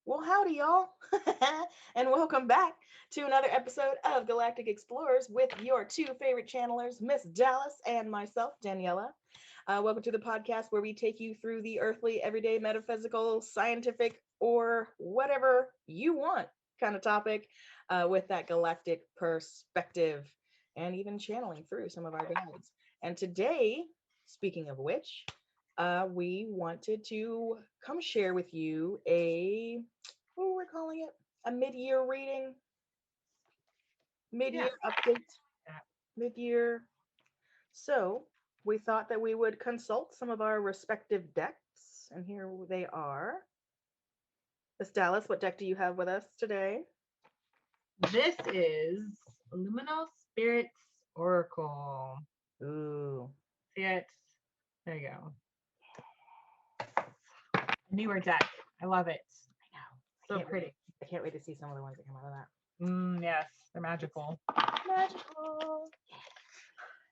Well, howdy, y'all, and welcome back to another episode of Galactic Explorers with your two favorite channelers, Miss Dallas and myself, Daniella. Welcome to the podcast where we take you through the earthly, everyday, metaphysical, scientific, or whatever you want kind of topic with that galactic perspective and even channeling through some of our guides. And today, speaking of which, we wanted to come share with you what we're calling it, a mid-year reading, mid-year update, mid-year. So we thought that we would consult some of our respective decks, and here they are. Miss Dallas, what deck do you have with us today? This is Luminous Spirits Oracle. Ooh. See it? There you go. Newer deck. I love it. I know. So pretty. I can't wait to see some of the ones that come out of that. Yes, they're magical. Magical.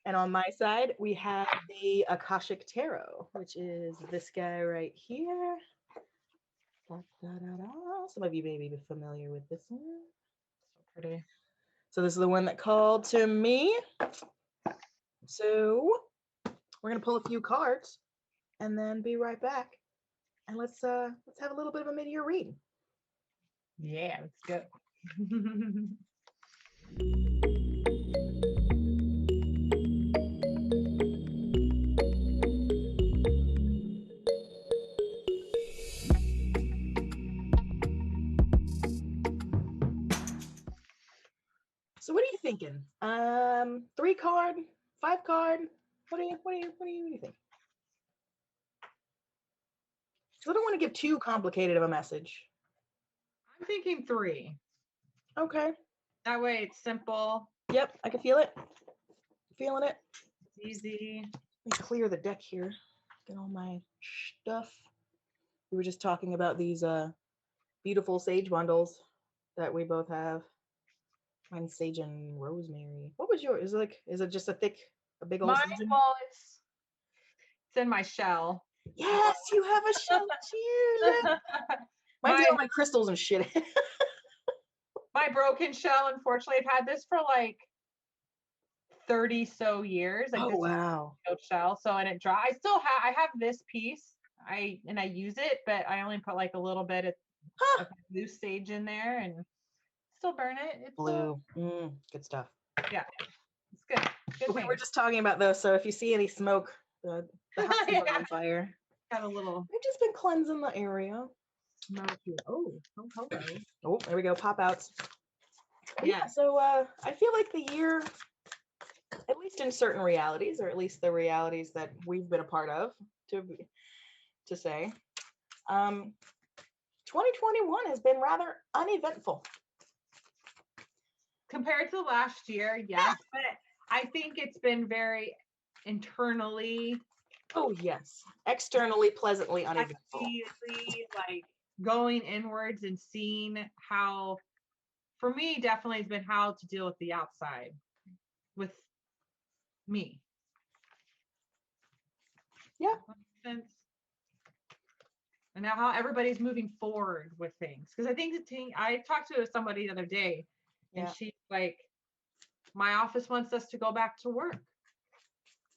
And on my side, we have the Akashic Tarot, which is this guy right here. Some of you may be familiar with this one. So pretty. So this is the one that called to me. So we're gonna pull a few cards and then be right back. And let's have a little bit of a mid-year read. Yeah, let's go. So what are you thinking? 3 card, 5 card? What do you think? So I don't want to give too complicated of a message. I'm thinking 3. Okay. That way it's simple. Yep, I can feel it. Feeling it. It's easy. Let me clear the deck here. Get all my stuff. We were just talking about these beautiful sage bundles that we both have. Mine's sage and rosemary. What was yours? Is it just a big old Mine, sage? well, it's in my shell. Yes, you have a shell too. Mine's got all my crystals and shit. My broken shell, unfortunately, I've had this for like 30 so years. Like this wow. Shell. So and it dry. I have this piece. I use it, but I only put like a little bit of loose sage in there and still burn it. It's blue. Good stuff. Yeah. It's good. Good we were just talking about those, so if you see any smoke, the house is on fire. Got a little. I've just been cleansing the area. Oh, hello. Oh, there we go. Pop outs. Yeah. So I feel like the year, at least in certain realities, or at least the realities that we've been a part of, to say, 2021 has been rather uneventful. Compared to last year, yes, but I think it's been very internally. Oh yes, externally pleasantly uneventful. Like going inwards and seeing how, for me, definitely has been how to deal with the outside, with me. Yeah. And now how everybody's moving forward with things. Because I think I talked to somebody the other day, and she's like, my office wants us to go back to work.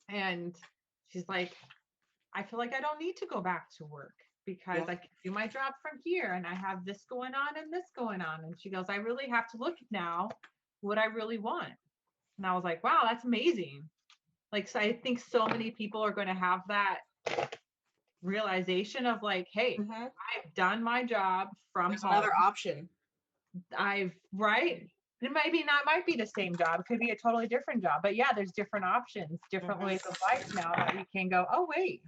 And she's like, I feel like I don't need to go back to work because I can do my job from here and I have this going on and this going on. And she goes, I really have to look now what I really want. And I was like, wow, that's amazing. Like, so I think so many people are going to have that realization of like, hey, I've done my job from There's home. another option. It might be the same job. It could be a totally different job. But yeah, there's different options, different ways of life now that we can go, oh, wait,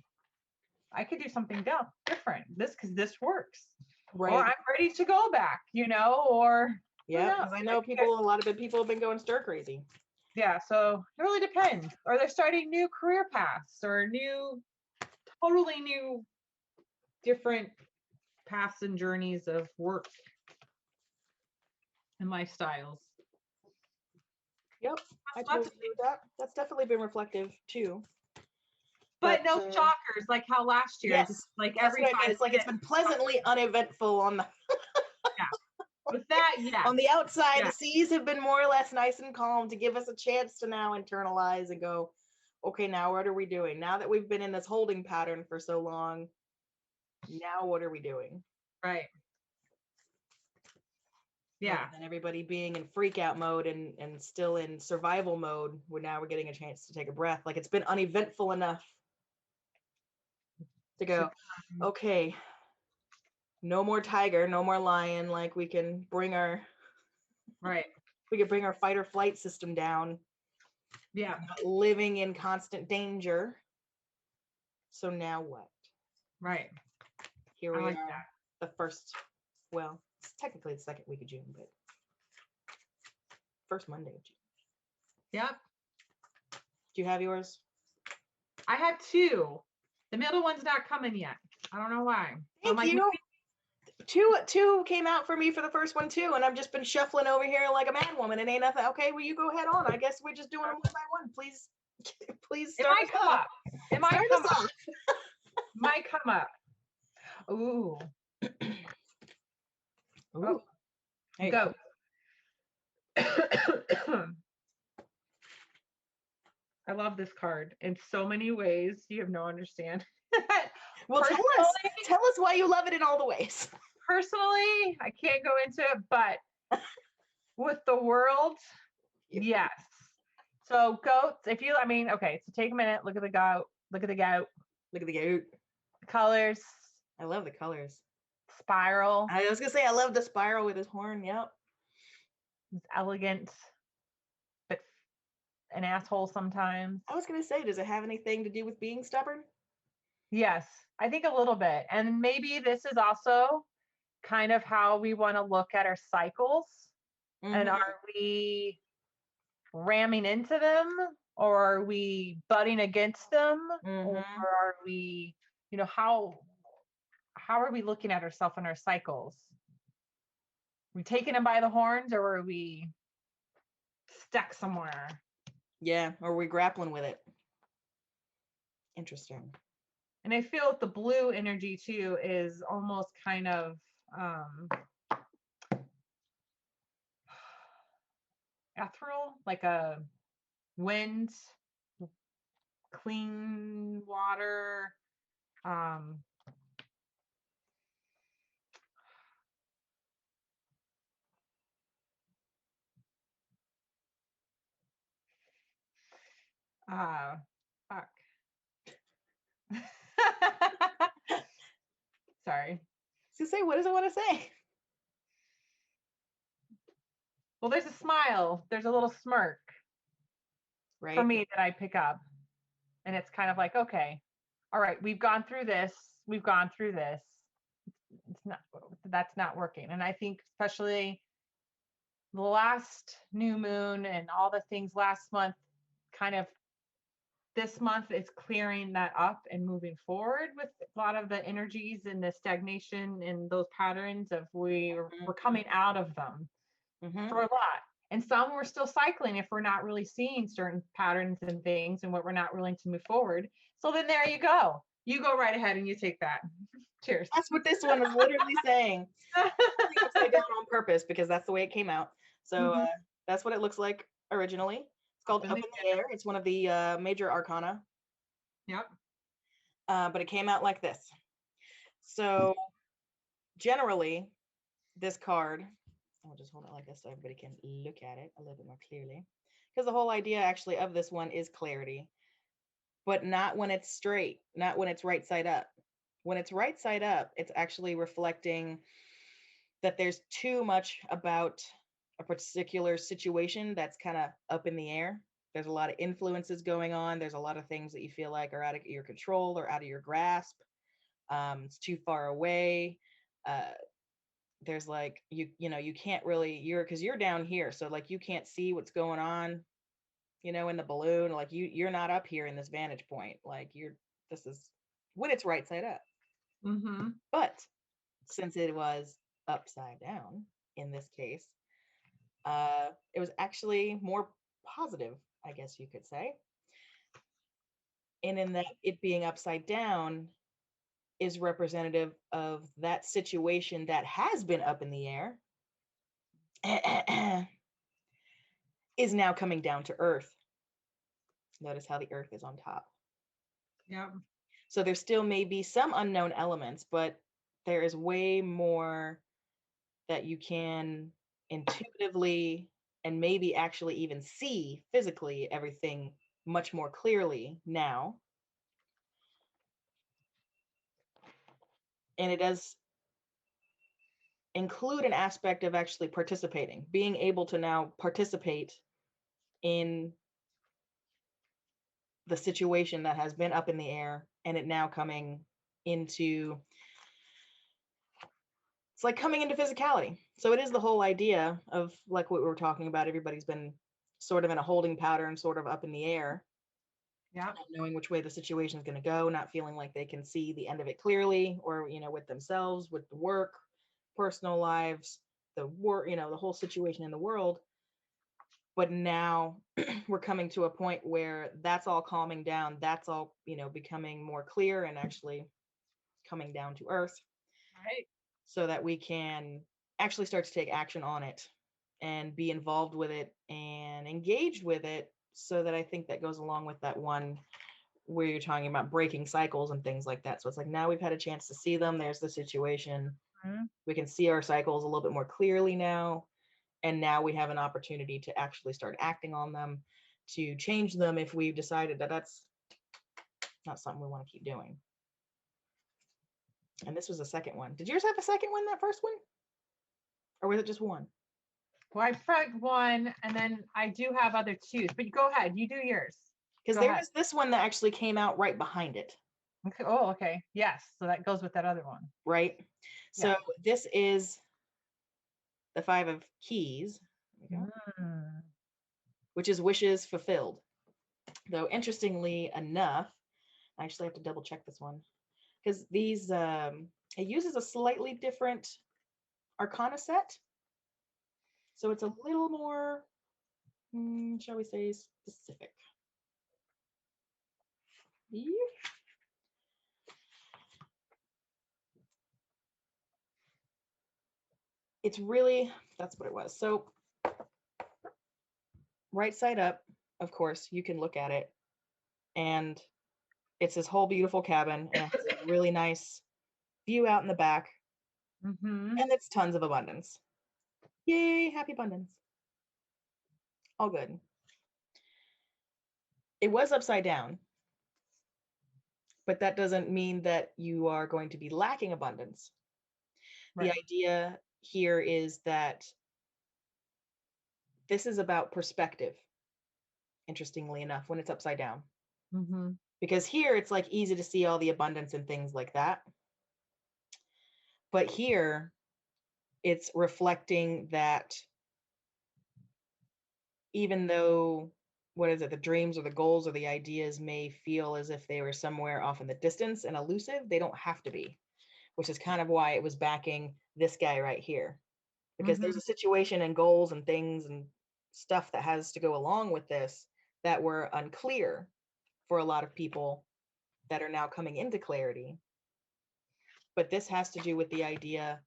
I could do something different. Because this works. Right. Or I'm ready to go back, or. Yeah, because I know a lot of people have been going stir crazy. Yeah, so it really depends. Or they're starting new career paths or totally new, different paths and journeys of work and lifestyles. Yep, I totally agree with that. That's definitely been reflective too. But no shockers, like how last year, yes, like every time it's like it's been pleasantly uneventful on the. With that, yeah. On the outside, Yeah. the seas have been more or less nice and calm to give us a chance to now internalize and go, okay, now what are we doing? Now that we've been in this holding pattern for so long, now what are we doing? Right. Yeah. Rather than everybody being in freak out mode and still in survival mode, we're getting a chance to take a breath. Like it's been uneventful enough to go, okay, no more tiger, no more lion. Like we can bring our fight or flight system down. Yeah. Not living in constant danger. So now what? Right. Here we are. The first, well, it's technically the second week of June, but first Monday of June. Yep. Do you have yours? I have 2. The middle one's not coming yet. I don't know why. Thank you. Two came out for me for the first one too, and I've just been shuffling over here like a mad woman. It ain't nothing. Okay, well you go head on. I guess we're just doing them one by one. Please start us off. It might come up. Might come up. Ooh. Ooh. Hey. Go. I love this card in so many ways. You have no understand. Well, tell us why you love it in all the ways. Personally, I can't go into it, but with the world, yes. So goats, okay, so take a minute, look at the goat, look at the goat. Look at the goat. Colors. I love the colors. Spiral. I was gonna say I love the spiral with his horn. Yep. It's elegant, but an asshole sometimes. I was gonna say, does it have anything to do with being stubborn? Yes, I think a little bit. And maybe this is also kind of how we want to look at our cycles. Mm-hmm. And are we ramming into them, or are we butting against them? Mm-hmm. Or are we, how are we looking at ourselves and our cycles? Are we taking them by the horns, or are we stuck somewhere? Yeah, or are we grappling with it? Interesting. And I feel the blue energy too is almost kind of ethereal, like a wind, clean water. Fuck. Sorry. So say, what does it want to say? Well, there's a smile. There's a little smirk. Right. For me that I pick up. And it's kind of like, okay, all right, we've gone through this. That's not working. And I think especially the last new moon and all the things last month, kind of this month is clearing that up and moving forward with a lot of the energies and the stagnation and those patterns of we're coming out of them for a lot. And some we're still cycling if we're not really seeing certain patterns and things and what we're not willing to move forward. So then there you go. You go right ahead and you take that. Cheers. That's what this one is literally saying. Upside down on purpose because that's the way it came out. So that's what it looks like originally. It's called Up in the Air. It's one of the major arcana. Yep. But it came out like this. So generally, this card, I'll just hold it like this so everybody can look at it a little bit more clearly. Because the whole idea actually of this one is clarity, but not when it's straight, not when it's right side up. When it's right side up, it's actually reflecting that there's too much about a particular situation that's kind of up in the air. There's a lot of influences going on. There's a lot of things that you feel like are out of your control or out of your grasp. It's too far away. There's like, you can't really, because you're down here. So like, you can't see what's going on, in the balloon. Like you're not up here in this vantage point. Like this is when it's right side up. Mm-hmm. But since it was upside down in this case, it was actually more positive, I guess you could say. And in that it being upside down is representative of that situation that has been up in the air is now coming down to earth. Notice how the earth is on top. Yeah. So there still may be some unknown elements, but there is way more that you can intuitively and maybe actually even see physically everything much more clearly now. And it does include an aspect of actually participating, being able to now participate in the situation that has been up in the air and it now coming into, it's like coming into physicality. So it is the whole idea of like what we were talking about. Everybody's been sort of in a holding pattern, sort of up in the air. Yeah. Not knowing which way the situation is going to go, not feeling like they can see the end of it clearly, or, you know, with themselves, with the work, personal lives, the work, you know, the whole situation in the world. But now we're coming to a point where that's all calming down. That's all, you know, becoming more clear and actually coming down to earth. Right. So that we can actually start to take action on it and be involved with it and engaged with it. So that I think that goes along with that one where you're talking about breaking cycles and things like that. So it's like now we've had a chance to see them. There's the situation. Mm-hmm. We can see our cycles a little bit more clearly now. And now we have an opportunity to actually start acting on them, to change them if we've decided that that's not something we want to keep doing. And this was the second one. Did yours have a second one, that first one? Or was it just one? Well, I picked one, and then I do have other twos, but go ahead. You do yours. Because there was this one that actually came out right behind it. Okay. Oh, okay. Yes. So that goes with that other one. Right? So this is the 5 of keys, which is wishes fulfilled. Though interestingly enough, I actually have to double check this one because these it uses a slightly different arcana set, so it's a little more, shall we say, specific. Yeah. It's really, that's what it was. So right side up, of course, you can look at it, and it's this whole beautiful cabin, and it has a really nice view out in the back, and it's tons of abundance. Yay, happy abundance. All good. It was upside down, but that doesn't mean that you are going to be lacking abundance. Right. The idea here is that this is about perspective, interestingly enough, when it's upside down. Because here it's like easy to see all the abundance and things like that. But here it's reflecting that even though, what is it, the dreams or the goals or the ideas may feel as if they were somewhere off in the distance and elusive, they don't have to be, which is kind of why it was backing this guy right here. Because there's a situation and goals and things and stuff that has to go along with this that were unclear for a lot of people that are now coming into clarity. But this has to do with the idea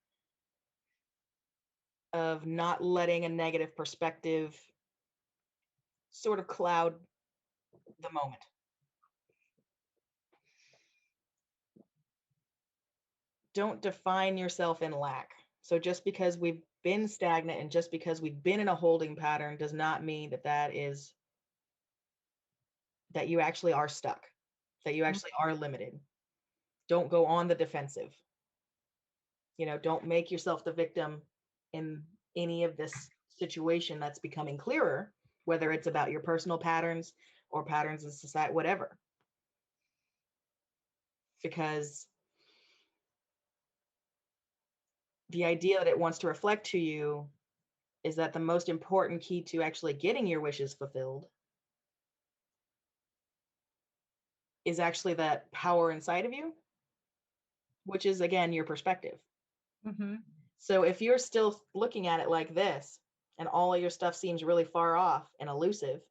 of not letting a negative perspective sort of cloud the moment. Don't define yourself in lack. So just because we've been stagnant and just because we've been in a holding pattern does not mean that that you actually are stuck, that you actually are limited. Don't go on the defensive. You know, don't make yourself the victim in any of this situation that's becoming clearer, whether it's about your personal patterns or patterns in society, whatever. Because the idea that it wants to reflect to you is that the most important key to actually getting your wishes fulfilled is actually that power inside of you, which is, again, your perspective. So if you're still looking at it like this and all of your stuff seems really far off and elusive,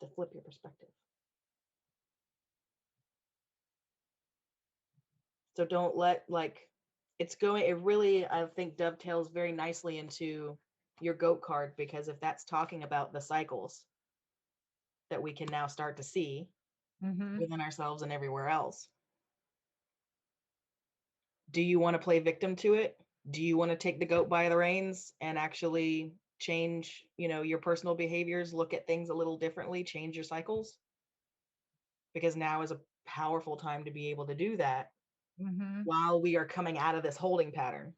to flip your perspective. So don't let, like, it really, I think, dovetails very nicely into your goat card, because if that's talking about the cycles that we can now start to see within ourselves and everywhere else, do you want to play victim to it? Do you want to take the goat by the reins and actually change, your personal behaviors, look at things a little differently, change your cycles? Because now is a powerful time to be able to do that while we are coming out of this holding pattern.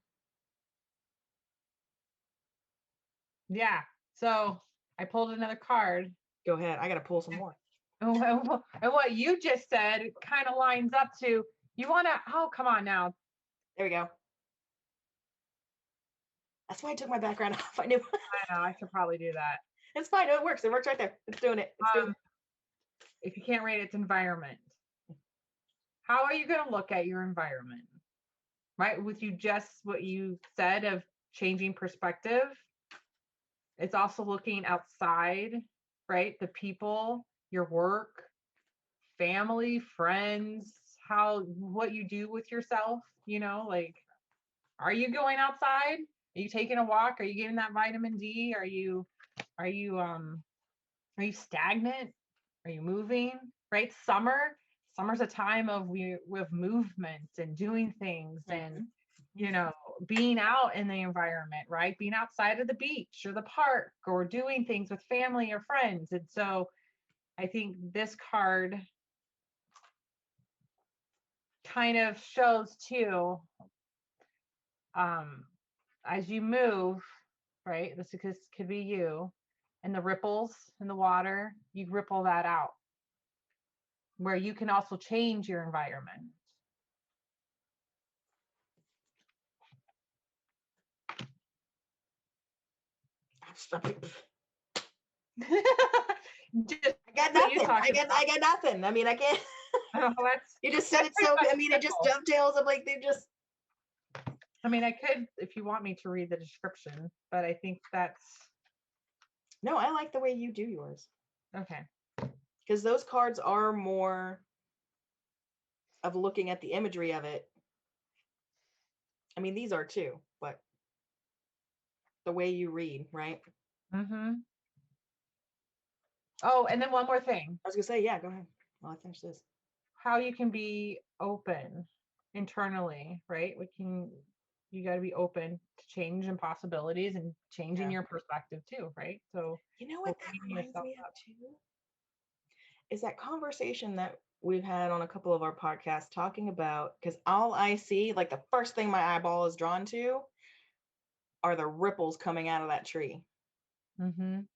Yeah. So I pulled another card. Go ahead. I got to pull some more. And what you just said kind of lines up to, you want to, oh, come on now. There we go. That's why I took my background off. I knew. I know, I should probably do that. It's fine. No, it works. It works right there. It's doing it. It's doing it. If you can't read its environment, how are you going to look at your environment? Right? With you just what you said of changing perspective, it's also looking outside, right? The people, your work, family, friends, what you do with yourself, like, are you going outside? Are you taking a walk? Are you getting that vitamin D? Are you stagnant? Are you moving? Right? Summer's a time of movement and doing things and being out in the environment, right? Being outside of the beach or the park or doing things with family or friends. And so I think this card kind of shows too, as you move, right? This could be you, and the ripples in the water, you ripple that out, where you can also change your environment. I got nothing. I got nothing. I mean, I can't. You just said it so. I mean, it just dovetails. I'm like, they just. I mean, I could, if you want me to read the description, but I think that's. No, I like the way you do yours. Okay. Because those cards are more of looking at the imagery of it. I mean, these are too, but the way you read, right? Oh, and then one more thing. I was gonna say, yeah, go ahead. While I finish this. How you can be open internally, right? You got to be open to change and possibilities and changing your perspective too, right? So you know what that reminds me of too? Is that conversation that we've had on a couple of our podcasts talking about, because all I see, like the first thing my eyeball is drawn to are the ripples coming out of that tree. And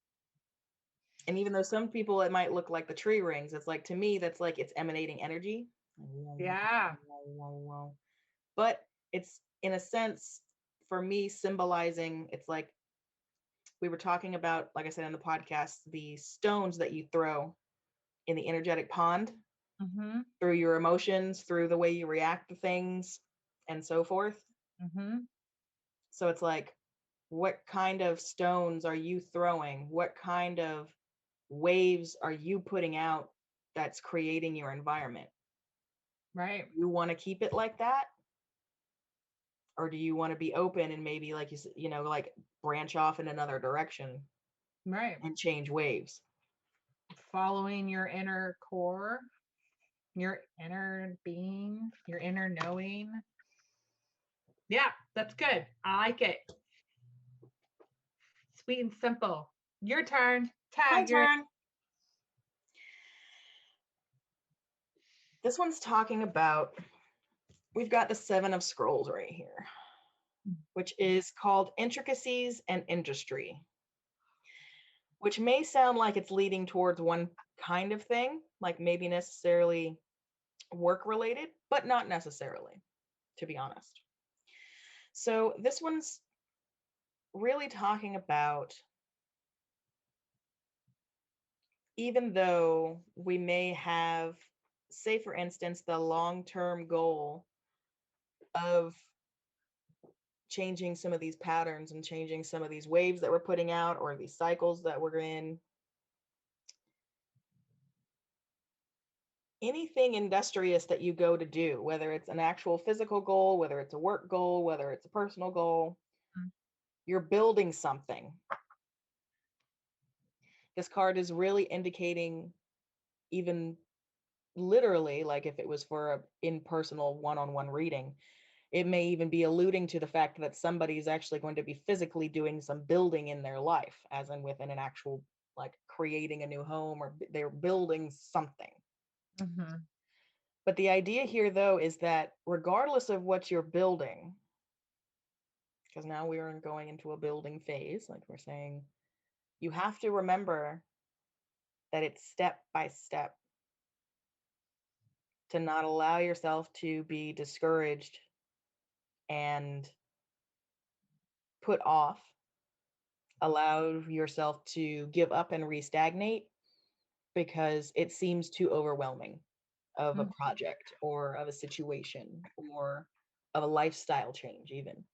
even though some people, it might look like the tree rings, it's like, to me, that's like it's emanating energy. Yeah. But it's, in a sense, for me, symbolizing, it's like we were talking about, like I said in the podcast, the stones that you throw in the energetic pond through your emotions, through the way you react to things, and so forth. So it's like, what kind of stones are you throwing? What kind of waves are you putting out that's creating your environment? Right. You want to keep it like that? Or do you want to be open and maybe, like you said, like branch off in another direction? Right. And change waves. Following your inner core, your inner being, your inner knowing. Yeah, that's good. I like it. Sweet and simple. Your turn. Tag. My turn. This one's talking about, we've got the 7 of Scrolls right here, which is called Intricacies and Industry, which may sound like it's leading towards one kind of thing, like maybe necessarily work related, but not necessarily, to be honest. So this one's really talking about, even though we may have, say for instance, the long-term goal of changing some of these patterns and changing some of these waves that we're putting out, or these cycles that we're in, anything industrious that you go to do, whether it's an actual physical goal, whether it's a work goal, whether it's a personal goal, Mm. you're building something. This card is really indicating, even literally, like if it was for a in-personal one-on-one reading, it may even be alluding to the fact that somebody's actually going to be physically doing some building in their life, as in within an actual, like creating a new home, or they're building something. Mm-hmm. But the idea here, though, is that regardless of what you're building, because now we're going into a building phase, like we're saying, you have to remember that it's step by step, to not allow yourself to be discouraged and put off, allow yourself to give up and re-stagnate because it seems too overwhelming of a Mm-hmm. project or of a situation or of a lifestyle change. Even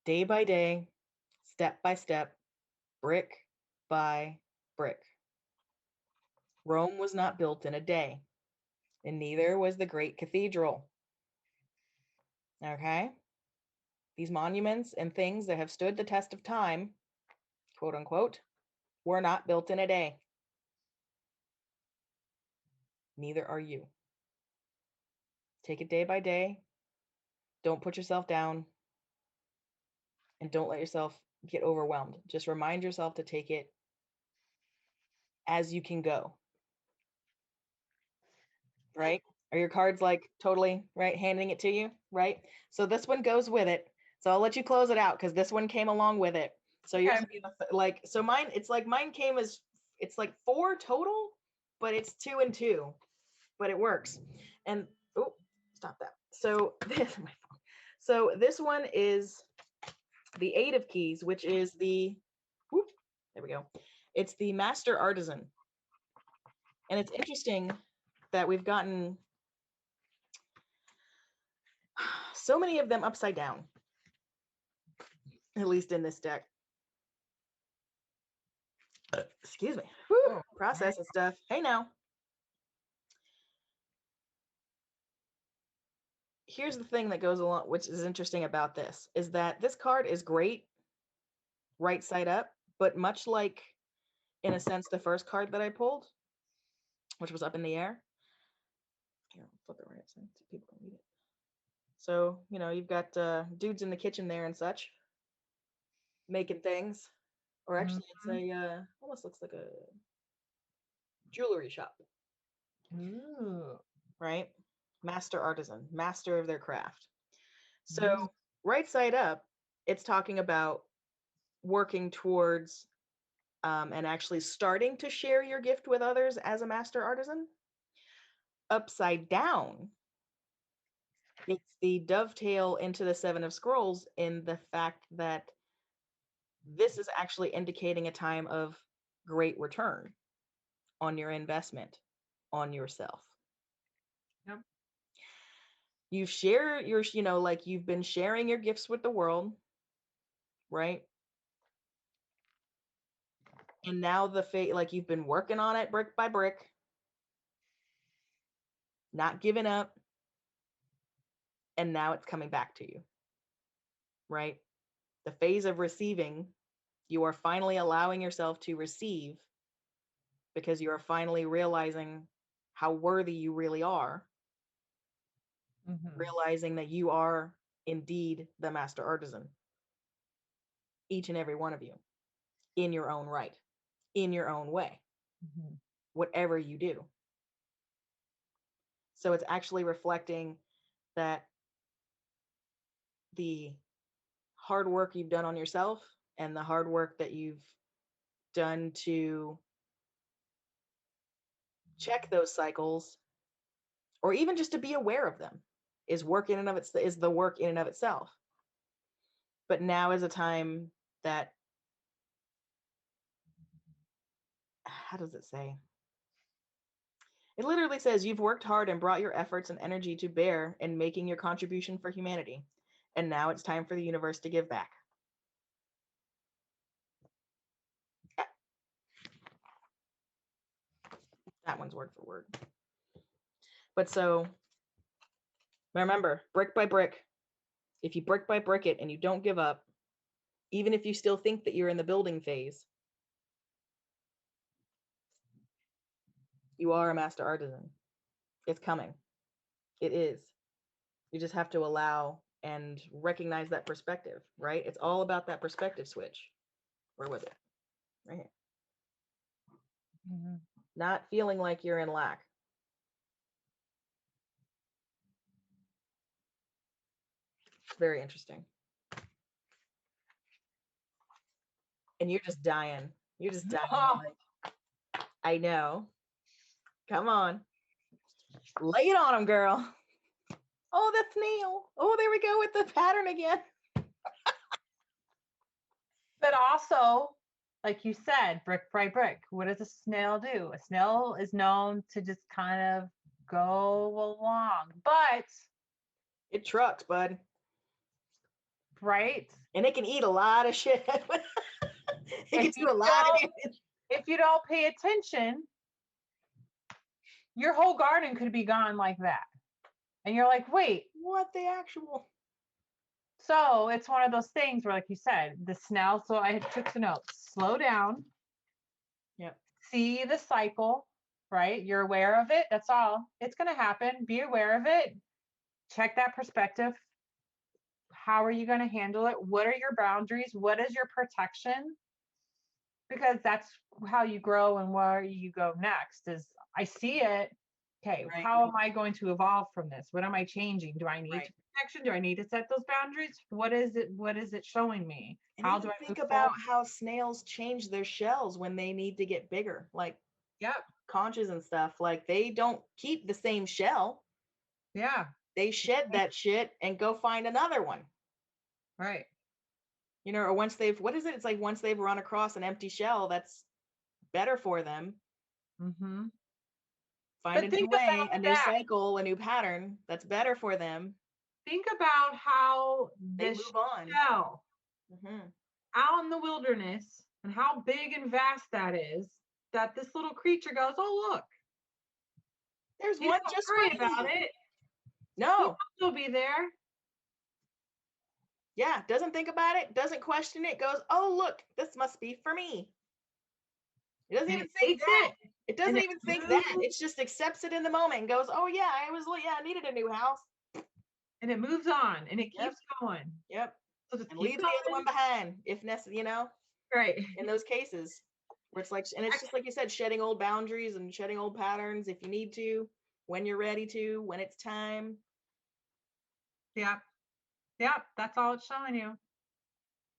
day by day, step by step, brick by brick. Rome was not built in a day, and neither was the great cathedral. Okay? These monuments and things that have stood the test of time, quote unquote, were not built in a day. Neither are you. Take it day by day. Don't put yourself down, and don't let yourself get overwhelmed. Just remind yourself to take it as you can go. Right? Are your cards like totally right handing it to you? Right? So this one goes with it. So I'll let you close it out because this one came along with it. So yours Okay. would be like, so mine, it's like mine came as, it's like 4 total, but it's 2 and 2, but it works. And oh, stop that. So this, my phone. So this one is the 8 of keys, which is the, whoop, there we go. It's the master artisan. And it's interesting that we've gotten so many of them upside down, at least in this deck. Excuse me. Whew, Oh, process and stuff. Hey now. Here's the thing that goes along, which is interesting about this, is that this card is great right side up, but much like, in a sense, the first card that I pulled, which was up in the air. Here, I'll flip it right upside so people can read it. So, you know, you've got dudes in the kitchen there and such, making things. Or actually, it's mm-hmm. a, almost looks like a jewelry shop, Ooh. right? Master artisan, master of their craft. So, Mm. right side up, it's talking about working towards and actually starting to share your gift with others as a master artisan. Upside down, it's the dovetail into the Seven of Scrolls in the fact that this is actually indicating a time of great return on your investment, on yourself. Yep. You share your, you know, like you've been sharing your gifts with the world, right? And now the fate, like you've been working on it brick by brick, not giving up, and now it's coming back to you, right? The phase of receiving, you are finally allowing yourself to receive because you are finally realizing how worthy you really are, Mm-hmm. realizing that you are indeed the master artisan, each and every one of you, in your own right, in your own way, Mm-hmm. whatever you do. So it's actually reflecting that the hard work you've done on yourself and the hard work that you've done to check those cycles, or even just to be aware of them, is work in and of its is the work in and of itself. But now is a time that, how does it say? It literally says you've worked hard and brought your efforts and energy to bear in making your contribution for humanity. And now it's time for the universe to give back. that one's word for word. But so remember, brick by brick, if you brick by brick it and you don't give up, even if you still think that you're in the building phase, you are a master artisan. It's coming. It is. You just have to allow and recognize that perspective, right? It's all about that perspective switch. Where was it? Right here. Mm-hmm. Not feeling like you're in lack. It's very interesting. And you're just dying. You're just dying. Like, I know. Come on. Lay it on them, girl. Oh, the snail. Oh, there we go with the pattern again. But also, like you said, brick by brick, what does a snail do? A snail is known to just kind of go along, but it trucks, bud. Right? And it can eat a lot of shit. It can do a lot of damage. If you don't pay attention, your whole garden could be gone like that. And you're like, wait, what the actual? So it's one of those things where, like you said, the snail. So I took the notes. Slow down. Yep. See the cycle, right? You're aware of it. That's all. It's going to happen. Be aware of it. Check that perspective. How are you going to handle it? What are your boundaries? What is your protection? Because that's how you grow and where you go next. Is I see it. Okay, right. How am I going to evolve from this? What am I changing? Do I need protection? Do I need to set those boundaries? What is it? What is it showing me? And how do I think about how snails change their shells when they need to get bigger, like conches and stuff. Like they don't keep the same shell. Yeah. They shed that shit and go find another one. Right. You know, or once they've, what is it? It's like once they've run across an empty shell, that's better for them. Mm-hmm. Find a new way, a new cycle, a new pattern that's better for them. Think about how they move on. Shell out in the wilderness and how big and vast that is, that this little creature goes, oh, look. There's one just worry about it. No. He'll be there. Yeah, doesn't think about it, doesn't question it, goes, oh, look, this must be for me. It doesn't even think that. It doesn't even think that. It just accepts it in the moment and goes, oh, yeah, I needed a new house. And it moves on and it keeps going. Yep. So and leave the other one behind if necessary, you know? Right. In those cases where it's like, and it's just like you said, shedding old boundaries and shedding old patterns if you need to, when you're ready to, when it's time. Yep. Yep. That's all it's showing you.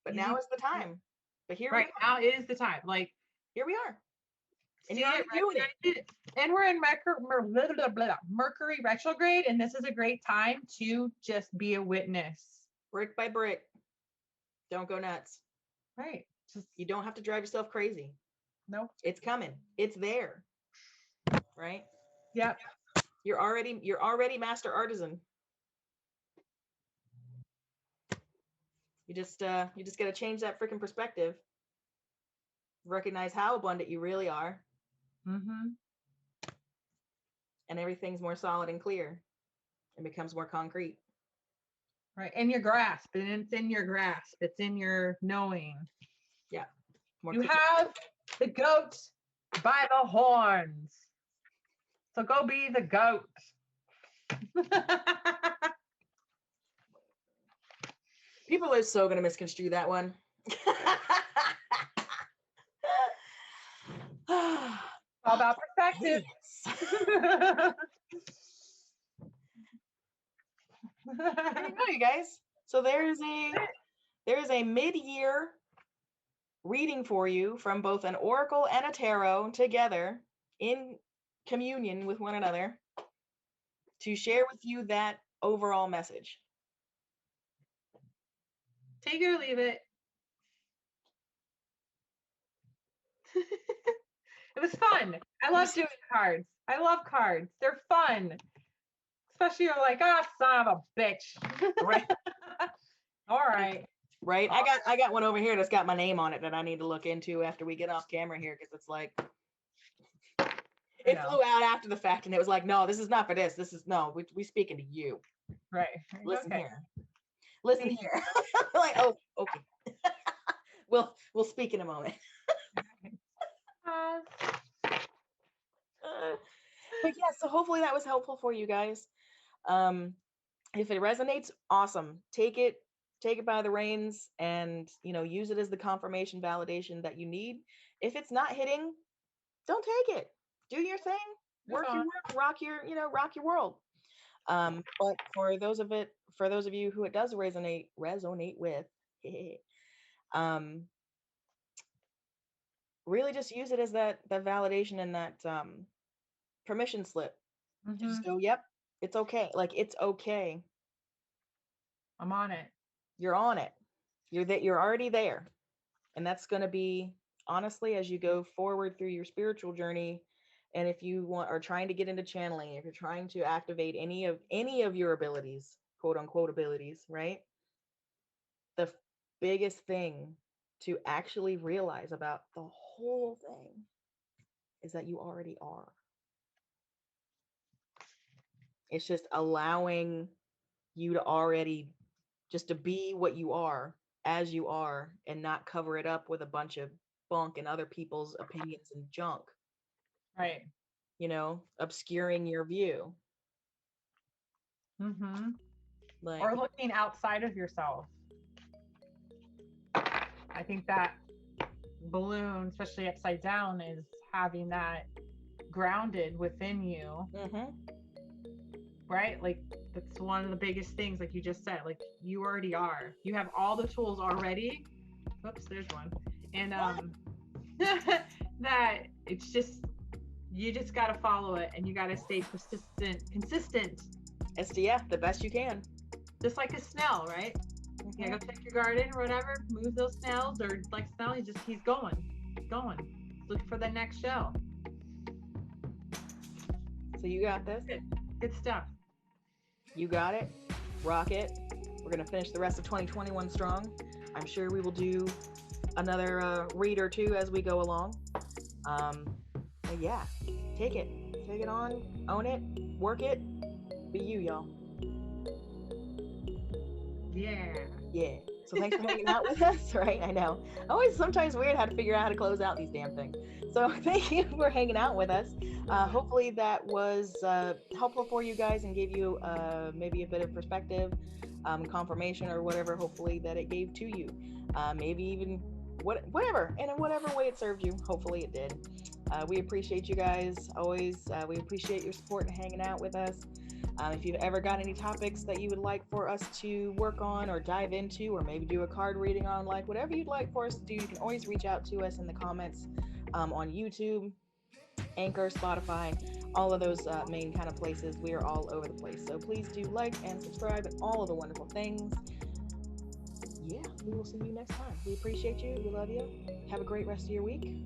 But now is the time. But here we are. Now is the time. Like, here we are. And you're doing it. And we're in Mercury retrograde, and this is a great time to just be a witness. Brick by brick. Don't go nuts. Right. You don't have to drive yourself crazy. Nope. It's coming. It's there. Right? Yep. You're already master artisan. You just got to change that freaking perspective. Recognize how abundant you really are. Mm-hmm. And everything's more solid and clear. It becomes more concrete. Right. In your grasp. And it's in your grasp. It's in your knowing. Yeah. You have the goat by the horns. So go be the goat. People are so going to misconstrue that one. All about perspective. There you go, you guys. So there is a mid-year reading for you from both an oracle and a tarot together in communion with one another to share with you that overall message. Take it or leave it. It was fun. I love doing cards. I love cards. They're fun. Especially you're like, oh, son of a bitch. Right. All right. Right. I got one over here that's got my name on it that I need to look into after we get off camera here, because it's like I It know. flew out after the fact, and it was like, no, this is not for this. This is no, we speaking to you. Right. Listen Okay. here. Listen See. here. Like, oh, okay. We'll speak in a moment. Uh, But yeah, so hopefully that was helpful for you guys. Um, if it resonates, awesome. Take it by the reins, and use it as the confirmation validation that you need. If it's not hitting, don't take it. Do your thing, move work your on. work, rock your world. But for those of you who it does resonate with, um, really just use it as that validation and that permission slip to just Hmm. go, yep, it's okay. Like, it's okay. I'm on it. You're on it. You're already there. And that's going to be, honestly, as you go forward through your spiritual journey, and if you are trying to get into channeling, if you're trying to activate any of your abilities, quote unquote abilities, right? The biggest thing to actually realize about the whole thing is that you already are. It's just allowing you to already just to be what you are as you are, and not cover it up with a bunch of bunk and other people's opinions and junk, Right. obscuring your view. Hmm. Like, Or looking outside of yourself. I think that balloon, especially upside down, is having that grounded within you, mm-hmm, right? Like that's one of the biggest things, like you just said, like you already are. You have all the tools already. Whoops, there's one. And that it's just you just gotta follow it, and you gotta stay consistent. SDF the best you can. Just like a snail, right? Yeah, go check your garden or whatever, move those snails, or like snail, he's going. Looking for the next shell. So you got this. Good stuff. You got it. Rock it. We're gonna finish the rest of 2021 strong. I'm sure we will do another read or two as we go along. But yeah, take it on, own it, work it, be you, y'all. Yeah. So thanks for hanging out with us. Right, I know, always sometimes weird how to figure out how to close out these damn things. So thank you for hanging out with us. Hopefully that was helpful for you guys and gave you maybe a bit of perspective, confirmation, or whatever. Hopefully that it gave to you, maybe even whatever, and in whatever way it served you, hopefully it did. We appreciate you guys always. We appreciate your support and hanging out with us. If you've ever got any topics that you would like for us to work on or dive into, or maybe do a card reading on, like whatever you'd like for us to do, you can always reach out to us in the comments on YouTube, Anchor, Spotify, all of those main kind of places. We are all over the place. So please do like and subscribe and all of the wonderful things. Yeah, we will see you next time. We appreciate you. We love you. Have a great rest of your week.